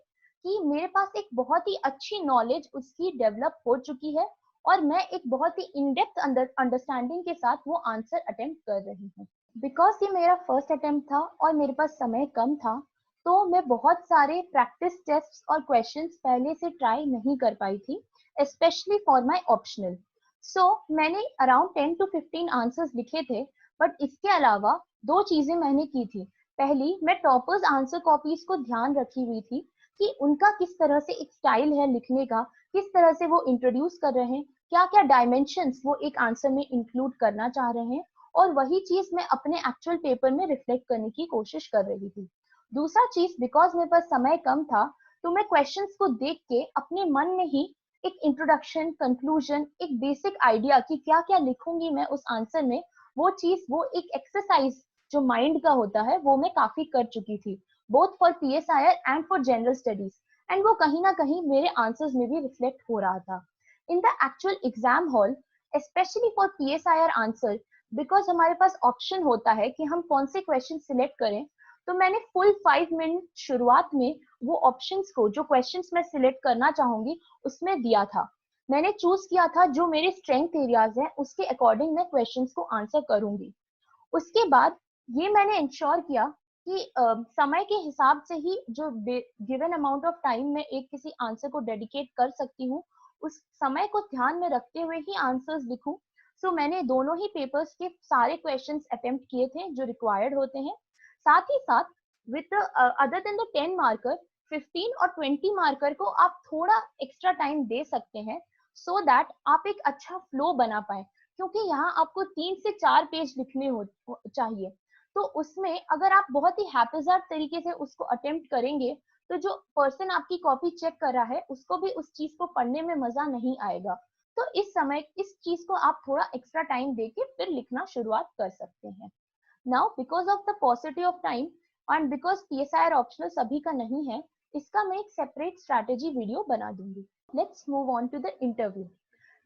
कि मेरे पास एक बहुत ही अच्छी नॉलेज उसकी डेवलप हो चुकी है और मैं एक बहुत ही इन डेप्थ अंडरस्टैंडिंग के साथ वो आंसर अटेम्प्ट कर रही हूँ। बिकॉज ये मेरा फर्स्ट अटेम्प्ट था और मेरे पास समय कम था, तो मैं बहुत सारे प्रैक्टिस टेस्ट और क्वेश्चंस पहले से ट्राई नहीं कर पाई थी, स्पेशली फॉर माय ऑप्शनल। सो मैंने अराउंड 10 to 15 आंसर्स लिखे थे, बट इसके अलावा 2 चीजें मैंने की थी। पहली, मैं टॉपर्स आंसर कॉपीज को ध्यान रखी हुई थी कि उनका किस तरह से एक स्टाइल है लिखने का, किस तरह से वो इंट्रोड्यूस कर रहे हैं, क्या क्या डायमेंशंस वो एक आंसर में इंक्लूड करना चाह रहे हैं, और वही चीज मैं अपने एक्चुअल पेपर में रिफ्लेक्ट करने की कोशिश कर रही थी। दूसरा चीज, बिकॉज मेरे पास समय कम था, तो मैं क्वेश्चंस को देख के अपने मन में ही एक इंट्रोडक्शन, कंक्लूजन, एक बेसिक आइडिया कि क्या क्या लिखूंगी मैं उस आंसर में, वो चीज, वो एक एक्सरसाइज जो माइंड का होता है, वो मैं काफी कर चुकी थी, both for PSIR and for general studies. And वो कहीं ना कहीं मेरे आंसर्स में भी रिफ्लेक्ट हो रहा था in the actual exam hall, specially for PSIR answer. Because हमारे पास ऑप्शन होता है कि हम कौन से क्वेश्चन सिलेक्ट करें, तो मैंने फुल 5 मिनट शुरुआत में वो ऑप्शंस को, जो क्वेश्चंस मैं सिलेक्ट करना चाहूंगी, उसमें दिया था। मैंने चूज किया था जो मेरे स्ट्रेंथ एरियाज हैं उसके अकॉर्डिंग मैं क्वेश्चंस को आंसर करूंगी। उसके बाद ये मैंने इंश्योर किया कि समय के हिसाब से ही जो गिवन अमाउंट ऑफ टाइम में एक किसी आंसर को डेडिकेट कर सकती हूँ, उस समय को ध्यान में रखते हुए ही आंसर्स लिखूं। सो मैंने दोनों ही पेपर्स के सारे क्वेश्चंस अटेम्प्ट किए थे जो रिक्वायर्ड होते हैं। साथ ही साथ with other than the 10 marker, 15 और 20 मार्कर को आप थोड़ा एक्स्ट्रा टाइम दे सकते हैं, सो दैट आप एक अच्छा फ्लो बना पाए, क्योंकि यहाँ आपको 3 से 4 पेज लिखने चाहिए। तो उसमें अगर आप बहुत ही हैप्पीजार्ड तरीके से उसको अटेम्प्ट करेंगे, तो जो पर्सन आपकी कॉपी चेक कर रहा है उसको भी उस चीज को पढ़ने में मजा नहीं आएगा। तो इस समय इस चीज को आप थोड़ा एक्स्ट्रा टाइम देके फिर लिखना शुरुआत कर सकते हैं। Now because of the पॉसिटी of time and because PSIR optional सभी का नहीं है, इसका मैं एक सेपरेट स्ट्रैटेजी वीडियो बना दूंगी। Let's move on to the interview.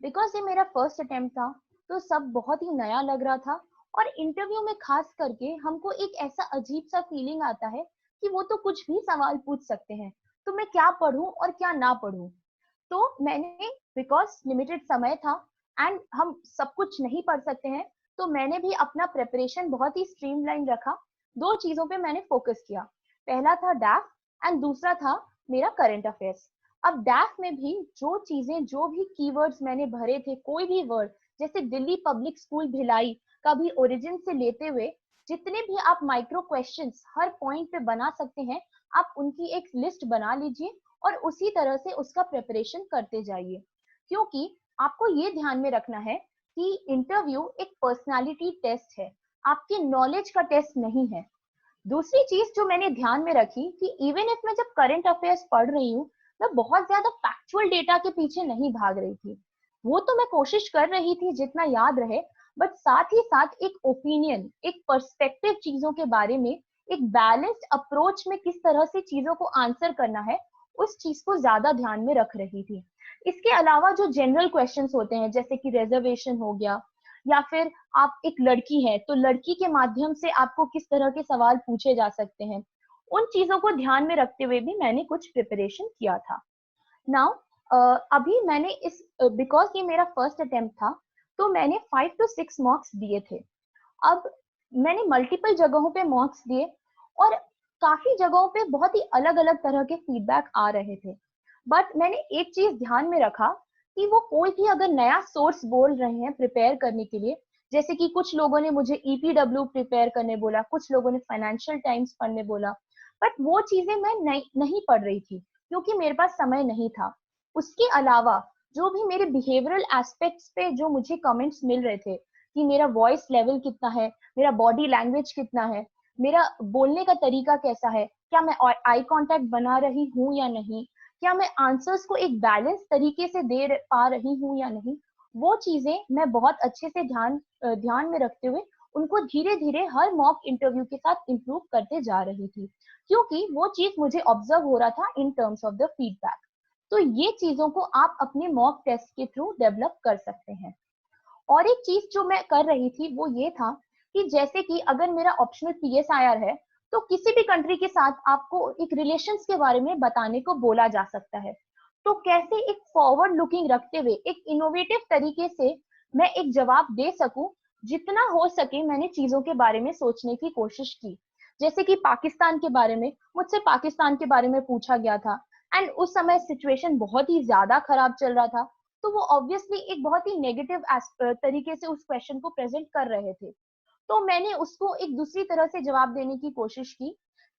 Because ये मेरा फर्स्ट अटेम्प्ट था, तो सब बहुत ही नया लग रहा था, और इंटरव्यू में खास करके हमको एक ऐसा अजीब सा फीलिंग आता है कि वो तो कुछ भी सवाल पूछ सकते हैं, तो मैं क्या पढूं और क्या ना पढूं। तो मैंने, बिकॉज लिमिटेड समय था एंड हम सब कुछ नहीं पढ़ सकते हैं, तो मैंने भी अपना प्रेपरेशन बहुत ही स्ट्रीमलाइन रखा। 2 चीजों पे मैंने फोकस किया, पहला था डैफ एंड दूसरा था मेरा करंट अफेयर्स। अब डैफ में भी जो चीजें, जो भी कीवर्ड्स मैंने भरे थे, कोई भी वर्ड, जैसे दिल्ली पब्लिक स्कूल भिलाई का भी ओरिजिन से लेते हुए जितने भी आप माइक्रो क्वेश्चंस हर पॉइंट पे बना सकते हैं, आप उनकी एक लिस्ट बना लीजिए और उसी तरह से उसका प्रिपरेशन करते जाइए। क्योंकि आपको ये ध्यान में रखना है कि इंटरव्यू एक पर्सनालिटी टेस्ट है, आपके नॉलेज का टेस्ट नहीं है। दूसरी चीज जो मैंने ध्यान में रखी कि इवन इफ मैं जब करंट अफेयर्स पढ़ रही हूँ, मैं बहुत ज्यादा फैक्चुअल डेटा के पीछे नहीं भाग रही थी। वो तो मैं कोशिश कर रही थी जितना याद रहे, बट साथ ही साथ एक ओपिनियन, एक पर्सपेक्टिव चीजों के बारे में, एक बैलेंस्ड अप्रोच में किस तरह से चीजों को आंसर करना है, उस चीज को ज्यादा ध्यान में रख रही थी। इसके अलावा जो जनरल क्वेश्चंस होते हैं, जैसे कि रिजर्वेशन हो गया, या फिर आप एक लड़की है तो लड़की के माध्यम से आपको किस तरह के सवाल पूछे जा सकते हैं, उन चीजों को ध्यान में रखते हुए भी मैंने कुछ प्रिपरेशन किया था। नाउ अभी मैंने इस, बिकॉज ये मेरा फर्स्ट अटेम्प्ट था, तो मैंने 5 to 6 मॉक्स दिए थे। अब मैंने मल्टीपल जगहों पे मॉक्स दिए और काफी जगहों पे बहुत ही अलग अलग तरह के फीडबैक आ रहे थे, बट मैंने एक चीज ध्यान में रखा कि वो कोई भी अगर नया सोर्स बोल रहे हैं प्रिपेयर करने के लिए, जैसे कि कुछ लोगों ने मुझे ईपीडब्ल्यू प्रिपेयर करने बोला, कुछ लोगों ने फाइनेंशियल टाइम्स पढ़ने बोला, बट वो चीजें मैं नहीं पढ़ रही थी क्योंकि मेरे पास समय नहीं था। उसके अलावा जो भी मेरे बिहेवियरल एस्पेक्ट्स पे जो मुझे कमेंट्स मिल रहे थे कि मेरा वॉइस लेवल कितना है, मेरा बॉडी लैंग्वेज कितना है, मेरा बोलने का तरीका कैसा है, क्या मैं आई कांटेक्ट बना रही हूँ या नहीं, क्या मैं आंसर्स को एक बैलेंस तरीके से दे पा रही हूँ या नहीं, वो चीजें मैं बहुत अच्छे से ध्यान में रखते हुए उनको धीरे धीरे हर मॉक इंटरव्यू के साथ इम्प्रूव करते जा रही थी, क्योंकि वो चीज मुझे ऑब्जर्व हो रहा था in terms of the feedback. तो ये चीजों को आप अपने मॉक टेस्ट के थ्रू डेवलप कर सकते हैं। और एक चीज जो मैं कर रही थी वो ये था कि जैसे कि अगर मेरा ऑप्शनल पीएसआईआर है, तो किसी भी कंट्री के साथ आपको एक रिलेशंस के बारे में बताने को बोला जा सकता है। तो कैसे एक फॉरवर्ड लुकिंग रखते हुए एक इनोवेटिव तरीके से मैं एक जवाब दे सकूं, जितना हो सके मैंने चीजों के बारे में सोचने की कोशिश की। जैसे कि पाकिस्तान के बारे में मुझसे पाकिस्तान के बारे में पूछा गया था, एंड उस समय सिचुएशन बहुत ही ज्यादा खराब चल रहा था, तो वो ऑब्वियसली एक बहुत ही नेगेटिव तरीके से उस क्वेश्चन को प्रेजेंट कर रहे थे। तो मैंने उसको एक दूसरी तरह से जवाब देने की कोशिश की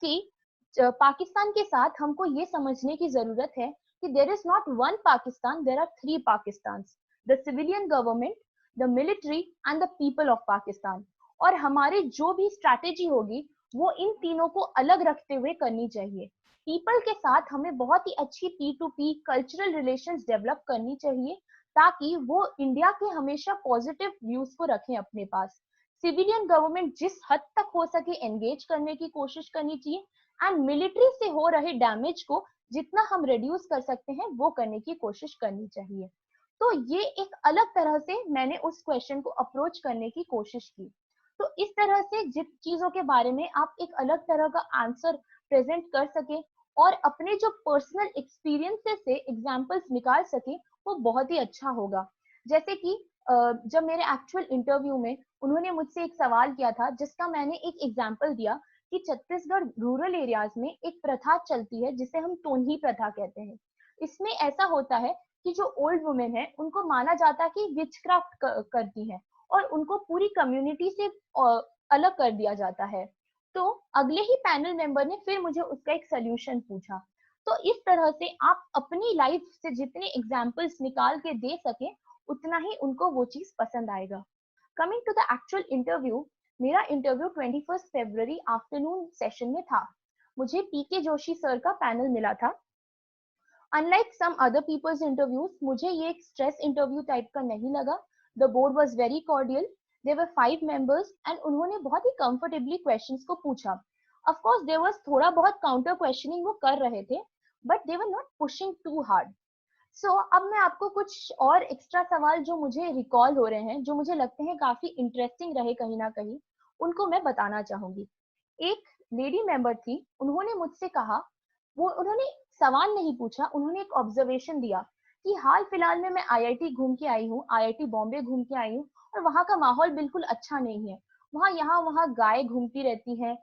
कि पाकिस्तान के साथ हमको ये समझने की जरूरत है कि there is not one Pakistan, there are three Pakistan, the civilian government, the military and the people of Pakistan. और हमारी जो भी स्ट्रैटेजी होगी वो इन तीनों को अलग रखते हुए करनी चाहिए। पीपल के साथ हमें बहुत ही अच्छी P2P कल्चरल रिलेशंस डेवलप करनी चाहिए, ताकि वो इंडिया के हमेशा पॉजिटिव व्यूज को रखें अपने पास। सिविलियन गवर्नमेंट जिस हद तक हो सके एंगेज करने की कोशिश करनी चाहिए, एंड मिलिट्री से हो रहे डैमेज को जितना हम रिड्यूस कर सकते हैं वो करने की कोशिश करनी चाहिए। तो ये एक अलग तरह से मैंने उस क्वेश्चन को अप्रोच करने की कोशिश की। तो इस तरह से जिन चीजों के बारे में आप एक अलग तरह का आंसर प्रेजेंट कर सके और अपने जो पर्सनल एक्सपीरियंसेस से एग्जांपल्स निकाल सके, वो बहुत ही अच्छा होगा। जैसे कि जब मेरे एक्चुअल इंटरव्यू में उन्होंने मुझसे एक सवाल किया था, जिसका मैंने एक एग्जांपल दिया कि छत्तीसगढ़ रूरल एरियाज में एक प्रथा चलती है जिसे हम टोनही प्रथा कहते हैं। इसमें ऐसा होता है कि जो ओल्ड वुमेन है उनको माना जाता है कि विचक्राफ्ट करती हैं, और उनको पूरी कम्युनिटी से अलग कर दिया जाता है। तो अगले ही पैनल मेंबर ने फिर मुझे उसका एक सोल्यूशन पूछा। तो इस तरह से आप अपनी लाइफ से जितने एग्जाम्पल्स निकाल के दे सके, उतना ही उनको वो चीज पसंद आएगा। Coming to the actual interview, मेरा इंटरव्यू 21 फरवरी आफ्टरनून सेशन में था। मुझे पीके जोशी सर का पैनल मिला था। Unlike some other people's interviews, मुझे ये एक स्ट्रेस इंटरव्यू टाइप का नहीं लगा। The board was very cordial, there were 5 members and उन्होंने बहुत ही कंफर्टेबली क्वेश्चंस को पूछा। ऑफ कोर्स देयर वाज थोड़ा बहुत काउंटर क्वेश्चनिंग वो कर रहे थे, but they were not pushing too hard. So अब मैं आपको कुछ और एक्स्ट्रा सवाल जो मुझे रिकॉल हो रहे हैं, जो मुझे लगते हैं काफी इंटरेस्टिंग रहे कहीं ना कहीं, उनको मैं बताना चाहूंगी। एक लेडी मेंबर थी, उन्होंने मुझसे कहा, वो उन्होंने सवाल नहीं पूछा, उन्होंने एक ऑब्जर्वेशन दिया कि हाल फिलहाल में मैं आईआईटी घूम के आई हूँ, आईआईटी बॉम्बे घूम के आई हूँ, और वहाँ का माहौल बिल्कुल अच्छा नहीं है। वहाँ यहाँ वहाँ गाय घूमती रहती हैं,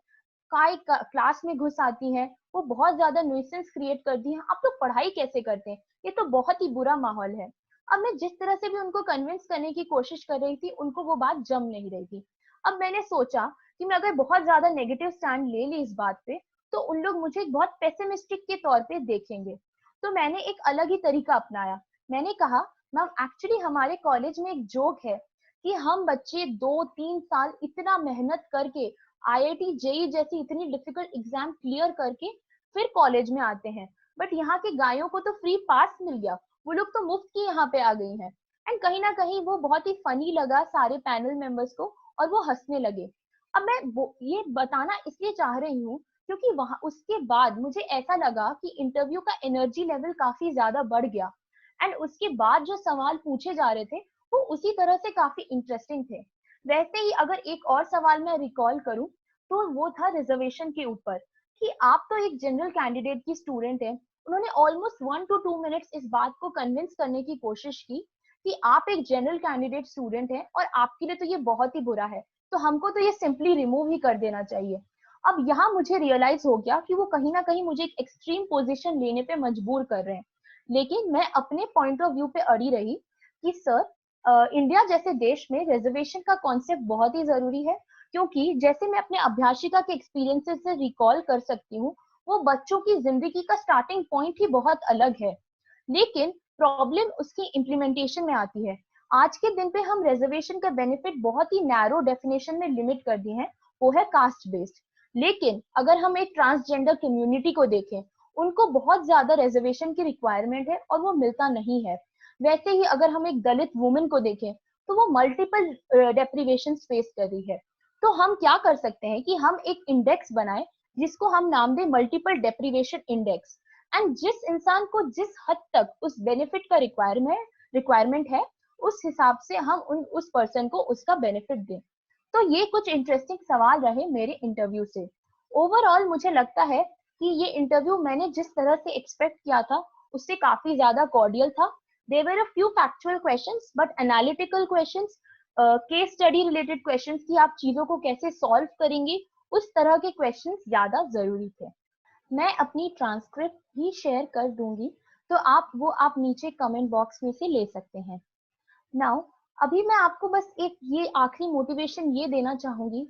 काय क्लास में घुस आती हैं, वो बहुत ज्यादा न्यूसेंस क्रिएट करती हैं। आप लोग पढ़ाई कैसे करते हैं? ये तो बहुत ही बुरा माहौल है। अब मैं जिस तरह से भी उनको कन्विंस करने की कोशिश कर रही थी, उनको वो बात जम नहीं रही थी। अब मैंने सोचा कि मैं अगर बहुत ज्यादा नेगेटिव स्टैंड ले ली इस बात पे, तो उन लोग मुझे एक बहुत पेसिमिस्टिक के तौर पे देखेंगे। तो मैंने एक अलग ही तरीका अपनाया। मैंने कहा, मैम एक्चुअली हमारे कॉलेज में एक जोक है कि हम बच्चे 2-3 साल इतना मेहनत करके आईआईटी जेई जैसी इतनी डिफिकल्ट एग्जाम क्लियर करके फिर कॉलेज में आते हैं, बट यहाँ के गायों को तो फ्री पास मिल गया, वो लोग तो मुफ्त की यहाँ पे आ गई हैं। एंड कहीं ना कहीं वो बहुत ही फनी लगा सारे पैनल मेंबर्स को, और वो हंसने लगे। अब मैं ये बताना इसलिए चाह रही हूँ क्योंकि वहां उसके बाद मुझे ऐसा लगा कि इंटरव्यू का एनर्जी लेवल काफी ज्यादा बढ़ गया, एंड उसके बाद जो सवाल पूछे जा रहे थे वो उसी तरह से काफी इंटरेस्टिंग थे। वैसे ही अगर एक और सवाल मैं रिकॉल करूं, तो वो था रिजर्वेशन के ऊपर, कि आप तो एक जनरल कैंडिडेट की स्टूडेंट है। उन्होंने ऑलमोस्ट 1 to 2 मिनट्स इस बात को कन्विंस करने की कोशिश की कि आप एक जनरल कैंडिडेट स्टूडेंट है और आपके लिए तो ये बहुत ही बुरा है, तो हमको तो ये सिंपली रिमूव ही कर देना चाहिए। अब यहाँ मुझे रियलाइज हो गया कि वो कहीं ना कहीं मुझे एक एक्सट्रीम पोजीशन लेने पे मजबूर कर रहे हैं, लेकिन मैं अपने पॉइंट ऑफ व्यू पे अड़ी रही कि सर, इंडिया जैसे देश में रिजर्वेशन का कॉन्सेप्ट बहुत ही जरूरी है, क्योंकि जैसे मैं अपने अभ्यासिका के एक्सपीरियंसेस से रिकॉल कर सकती हूँ, वो बच्चों की जिंदगी का स्टार्टिंग पॉइंट ही बहुत अलग है। लेकिन प्रॉब्लम उसकी इम्प्लीमेंटेशन में आती है। आज के दिन पे हम रिजर्वेशन का बेनिफिट बहुत ही नैरो डेफिनेशन में लिमिट कर दिए हैं, वो है कास्ट बेस्ड। लेकिन अगर हम एक ट्रांसजेंडर कम्युनिटी को देखें, उनको बहुत ज्यादा रिजर्वेशन की रिक्वायरमेंट है और वो मिलता नहीं है। वैसे ही अगर हम एक दलित वुमेन को देखें तो वो मल्टीपल डेप्रिवेशन फेस कर रही है। तो हम क्या कर सकते हैं कि हम एक इंडेक्स बनाएं जिसको हम नाम दें मल्टीपल डेप्रिवेशन इंडेक्स। एंड जिस इंसान को जिस हद तक उस बेनिफिट का रिक्वायरमेंट है, उस हिसाब से हम उस पर्सन को उसका बेनिफिट दें। तो ये कुछ इंटरेस्टिंग सवाल रहे मेरे इंटरव्यू से। ओवरऑल मुझे लगता है कि ये इंटरव्यू मैंने जिस तरह से एक्सपेक्ट किया था उससे काफी ज्यादा कॉर्डियल था। There were a few factual questions but analytical questions, case study related questions कि आप चीजों को कैसे सॉल्व करेंगे, उस तरह के क्वेश्चंस ज्यादा जरूरी थे। मैं अपनी ट्रांसक्रिप्ट भी शेयर कर दूंगी, तो आप नीचे कमेंट बॉक्स में से ले सकते हैं। नाउ अभी मैं आपको बस एक ये आखिरी मोटिवेशन ये देना चाहूंगी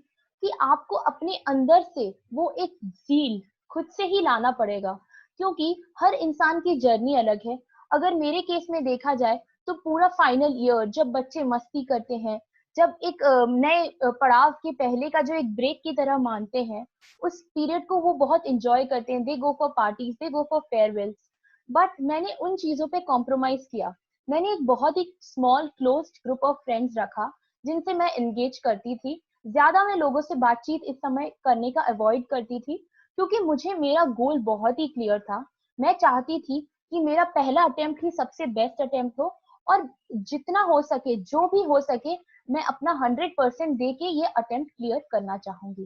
कि आपको अपने अंदर से वो एक ज़ील खुद से ही लाना पड़ेगा, क्योंकि हर इंसान की जर्नी अलग है। अगर मेरे केस में देखा जाए तो पूरा फाइनल ईयर जब बच्चे मस्ती करते हैं, जब एक नए पड़ाव के पहले का जो एक ब्रेक की तरह मानते हैं, उस पीरियड को वो बहुत इंजॉय करते हैं। They go for parties, they go for farewells. But मैंने उन चीजों पे कॉम्प्रोमाइज किया। मैंने एक बहुत ही small closed group of friends रखा जिनसे मैं एंगेज करती थी। ज्यादा मैं लोगों से बातचीत इस समय करने का अवॉइड करती थी, क्योंकि मुझे मेरा गोल बहुत ही क्लियर था। मैं चाहती थी कि मेरा पहला अटेम्प्ट ही सबसे बेस्ट अटेम्प्ट हो, और जितना हो सके, जो भी हो सके, मैं अपना 100% दे के ये अटेम्प्ट क्लियर करना चाहूंगी।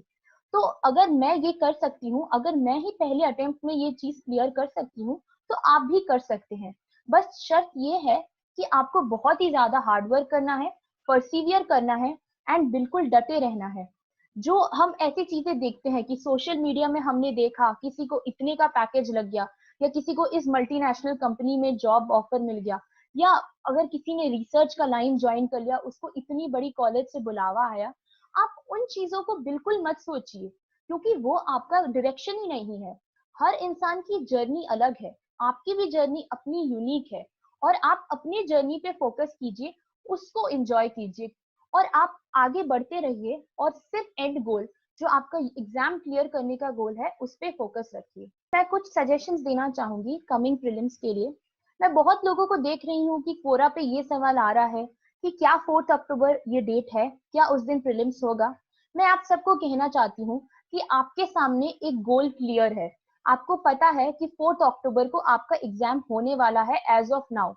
तो अगर मैं ये कर सकती हूँ, अगर मैं ही पहले अटेम्प्ट में ये चीज क्लियर कर सकती हूँ, तो आप भी कर सकते हैं। बस शर्त ये है कि आपको बहुत ही ज्यादा हार्डवर्क करना है, परसिवियर करना है, एंड बिल्कुल डटे रहना है। जो हम ऐसी चीजें देखते हैं कि सोशल मीडिया में हमने देखा किसी को इतने का पैकेज लग गया, या किसी को इस मल्टीनेशनल कंपनी में जॉब ऑफर मिल गया, या अगर किसी ने रिसर्च का लाइन ज्वाइन कर लिया, उसको इतनी बड़ी कॉलेज से बुलावा आया। आप उन चीजों को बिल्कुल मत सोचिए, क्योंकि वो आपका डायरेक्शन ही नहीं है। हर इंसान की जर्नी अलग है, आपकी भी जर्नी अपनी यूनिक है, और आप अपनी जर्नी पे फोकस कीजिए, उसको एंजॉय कीजिए, और आप आगे बढ़ते रहिए, और सिर्फ एंड गोल जो आपका एग्जाम क्लियर करने का गोल है उस पे फोकस रखिए। मैं कुछ सजेशंस देना चाहूंगी कमिंग प्रीलिम्स के लिए। मैं बहुत लोगों को देख रही हूँ कि कोरा पे ये सवाल आ रहा है कि क्या 4 अक्टूबर ये डेट है, क्या उस दिन प्रीलिम्स होगा। मैं आप सबको कहना चाहती हूँ कि आपके सामने एक गोल क्लियर है। आपको पता है कि 4 अक्टूबर को आपका एग्जाम होने वाला है एज ऑफ नाउ।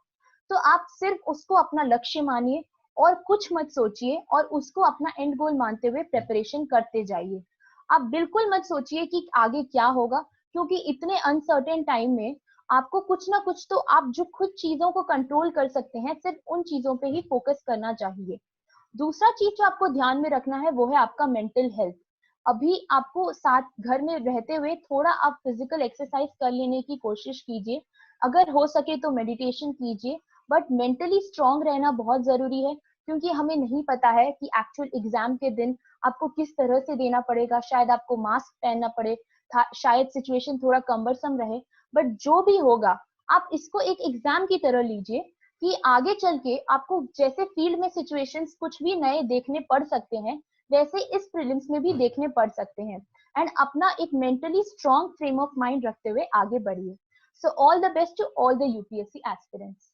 तो आप सिर्फ उसको अपना लक्ष्य मानिए, और कुछ मत सोचिए, और उसको अपना एंड गोल मानते हुए प्रिपरेशन करते जाइए। आप बिल्कुल मत सोचिए कि आगे क्या होगा, क्योंकि इतने अनसर्टेन टाइम में आपको कुछ ना कुछ, तो आप जो खुद चीजों को कंट्रोल कर सकते हैं, सिर्फ उन चीजों पे ही फोकस करना चाहिए। दूसरा चीज जो आपको ध्यान में रखना है वो है आपका मेंटल हेल्थ। अभी आपको साथ घर में रहते हुए थोड़ा आप फिजिकल एक्सरसाइज कर लेने की कोशिश कीजिए। अगर हो सके तो मेडिटेशन कीजिए। बट मेंटली स्ट्रांग रहना बहुत जरूरी है, क्योंकि हमें नहीं पता है कि एक्चुअल एग्जाम के दिन आपको किस तरह से देना पड़ेगा। शायद आपको मास्क पहनना पड़े, शायद सिचुएशन थोड़ा कम्बरसम रहे। बट जो भी होगा, आप इसको एक एग्जाम की तरह लीजिए, कि आगे चल के आपको जैसे फील्ड में सिचुएशंस कुछ भी नए देखने पड़ सकते हैं, वैसे इस प्रीलिम्स में भी देखने पड़ सकते हैं। एंड अपना एक mentally strong frame of mind रखते हुए आगे बढ़िए। So all the best to all the UPSC aspirants.